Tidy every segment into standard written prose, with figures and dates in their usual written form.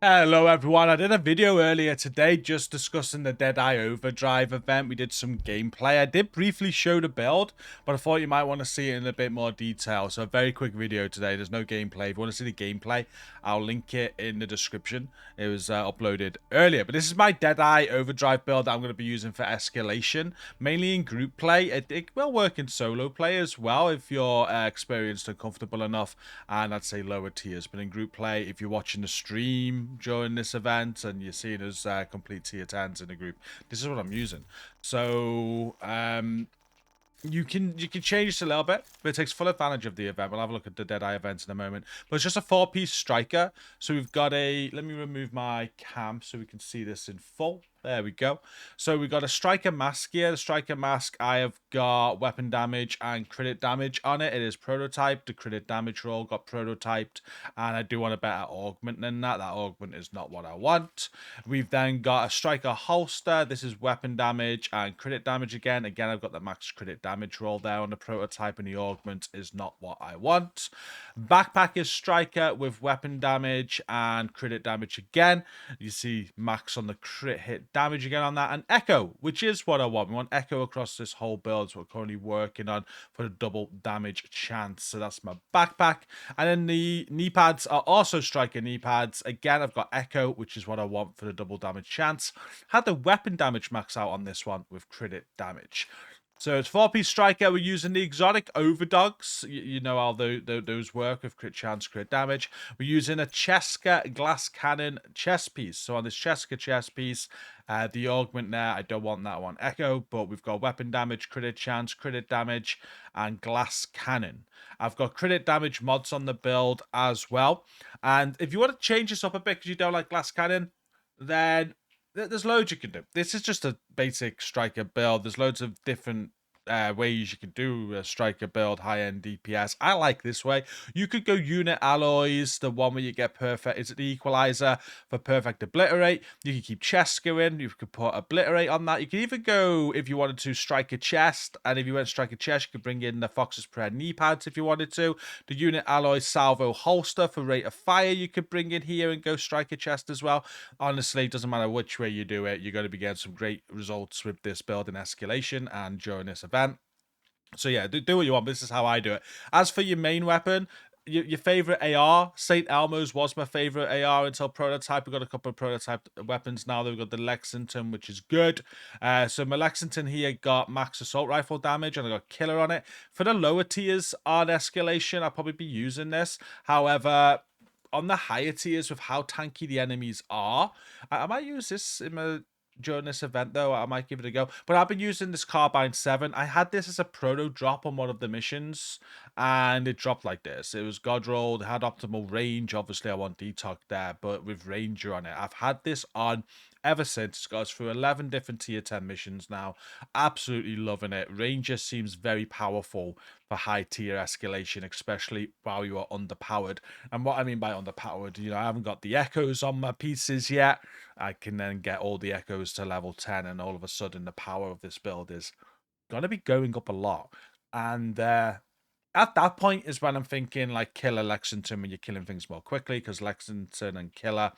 Hello everyone, I did a video earlier today just discussing the Deadeye Overdrive event. We did some gameplay. I did briefly show the build, but I thought you might want to see it in a bit more detail. So a very quick video today. There's no gameplay. If you want to see the gameplay, I'll link it in the description. It was uploaded earlier. But this is my Deadeye Overdrive build that I'm going to be using for escalation, mainly in group play. It will work in solo play as well if you're experienced and comfortable enough, and I'd say lower tiers. But in group play, if you're watching the stream during this event and you're seeing us complete tier 10s in a group, this is what I'm using. So you can change this a little bit, but it takes full advantage of the event. We'll have a look at the Deadeye events in a moment. But it's just a 4-piece striker. So we've got a, let me remove my cam so we can see this in full. There we go. So we've got a striker mask here. The striker mask, I have got weapon damage and crit damage on it. It is prototyped. The crit damage roll got prototyped, and I do want a better augment than that. That augment is not what I want. We've then got a striker holster. This is weapon damage and crit damage again. Again, I've got the max crit damage roll there on the prototype, and the augment is not what I want. Backpack is striker with weapon damage and crit damage again. You see max on the crit hit damage again on that, and echo, which is what I want. We want echo across this whole build, so we're currently working on for the double damage chance. So that's my backpack. And then the knee pads are also striker knee pads. Again, I've got echo, which is what I want for the double damage chance. Had the weapon damage max out on this one with crit damage. So it's 4-piece striker. We're using the exotic overdogs. You know how those work with crit chance, crit damage. We're using a Cheska glass cannon chest piece. So on this Cheska chest piece, the augment there, I don't want that one echo, but we've got weapon damage, crit chance, crit damage, and glass cannon. I've got crit damage mods on the build as well. And if you want to change this up a bit because you don't like glass cannon, then there's loads you can do. This is just a basic striker build. There's loads of different ways you can do a striker build, high-end DPS. I like this way. You could go unit alloys, the one where you get perfect. Is it the equalizer for perfect obliterate? You can keep Cheska in. You could put obliterate on that. You could even go, if you wanted to, striker chest. And if you went striker chest, you could bring in the Fox's Prayer knee pads if you wanted to. The unit alloy salvo holster for rate of fire you could bring in here and go striker chest as well. Honestly, it doesn't matter which way you do it. You're going to be getting some great results with this build in escalation and during this event. So yeah, do what you want. This is how I do it. As for your main weapon, your favorite AR, St. Elmo's was my favorite AR until prototype. We've got a couple of prototype weapons now. We've got the Lexington, which is good. So my Lexington here got max assault rifle damage, and I got killer on it. For the lower tiers on escalation, I'll probably be using this. However, on the higher tiers with how tanky the enemies are, I might use this in my during this event though. I might give it a go, but I've been using this carbine 7. I had this as a proto drop on one of the missions, and it dropped like this. It was god rolled, had optimal range. Obviously I want detox there, but with ranger on it. I've had this on ever since. It's got us through 11 different tier 10 missions now. Absolutely loving it. Ranger seems very powerful for high tier escalation, especially while you are underpowered. And what I mean by underpowered, I haven't got the echoes on my pieces yet. I can then get all the echoes to level 10, and all of a sudden the power of this build is going to be going up a lot. And at that point is when I'm thinking like killer Lexington, when you're killing things more quickly, because Lexington and killer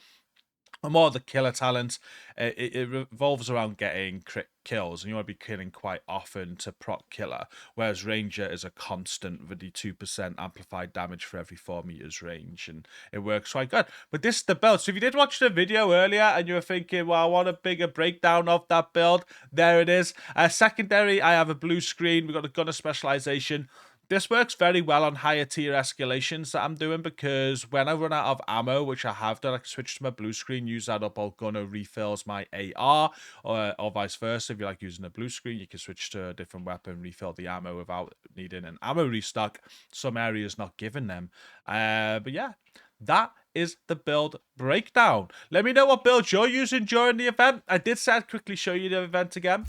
are more the killer talents. It revolves around getting crit kills, and you want to be killing quite often to proc killer, whereas ranger is a constant with the 2% amplified damage for every 4 meters range, and it works quite good. But this is the build. So if you did watch the video earlier and you were thinking, well, I want a bigger breakdown of that build, there it is. Secondary, I have a blue screen. We've got a gunner specialization. This works very well on higher tier escalations that I'm doing, because when I run out of ammo, which I have done, I can switch to my blue screen, use that up, or gunner refills my AR, or vice versa. If you like using a blue screen, you can switch to a different weapon, refill the ammo without needing an ammo restock. Some areas not giving them. But yeah, that is the build breakdown. Let me know what build you're using during the event. I did say I'd quickly show you the event again.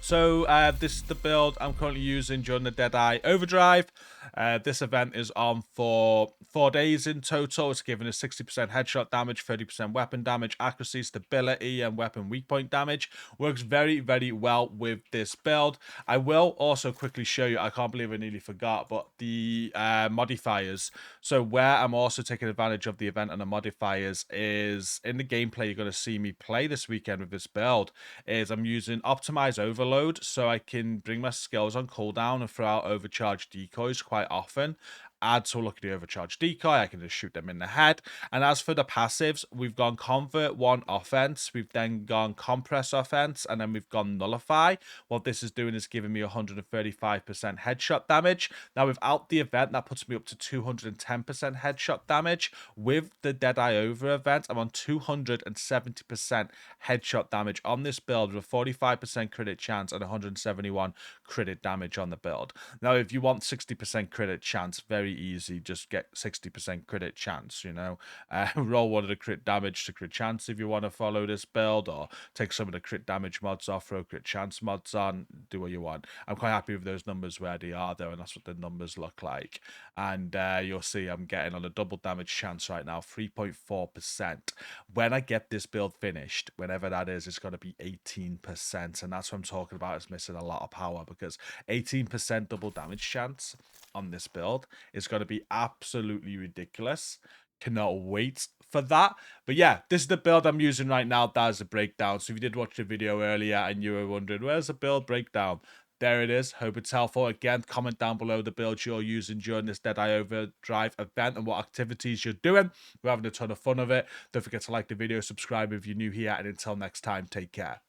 So this is the build I'm currently using during the Deadeye Overdrive. This event is on for 4 days in total. It's giving us 60% headshot damage, 30% weapon damage, accuracy, stability, and weapon weak point damage. Works very, very well with this build. I will also quickly show you, I can't believe I nearly forgot, but the modifiers. So where I'm also taking advantage of the event and the modifiers is in the gameplay you're going to see me play this weekend with this build, is I'm using Optimize Overload so I can bring my skills on cooldown and throw out overcharged decoys quite often. Add to look at the overcharged decoy, I can just shoot them in the head. And as for the passives, we've gone Convert 1 Offense, we've then gone Compress Offense, and then we've gone Nullify. What this is doing is giving me 135% headshot damage. Now, without the event, that puts me up to 210% headshot damage. With the Deadeye Over event, I'm on 270% headshot damage on this build with a 45% crit chance and 171 crit damage on the build. Now, if you want 60% crit chance, very easy, just get 60% crit chance, you know. Roll one of the crit damage to crit chance if you want to follow this build, or take some of the crit damage mods off, throw crit chance mods on, do what you want. I'm quite happy with those numbers where they are though, and that's what the numbers look like. And you'll see I'm getting on a double damage chance right now, 3.4%. When I get this build finished, whenever that is, it's going to be 18%, and that's what I'm talking about. It's missing a lot of power, because 18% double damage chance on this build is going to be absolutely ridiculous. Cannot wait for that. But yeah, this is the build I'm using right now. That is a breakdown. So if you did watch the video earlier and you were wondering, where's the build breakdown? There it is. Hope it's helpful. Again, comment down below the builds you're using during this Deadeye Overdrive event and what activities you're doing. We're having a ton of fun of it. Don't forget to like the video, subscribe if you're new here, and until next time, take care.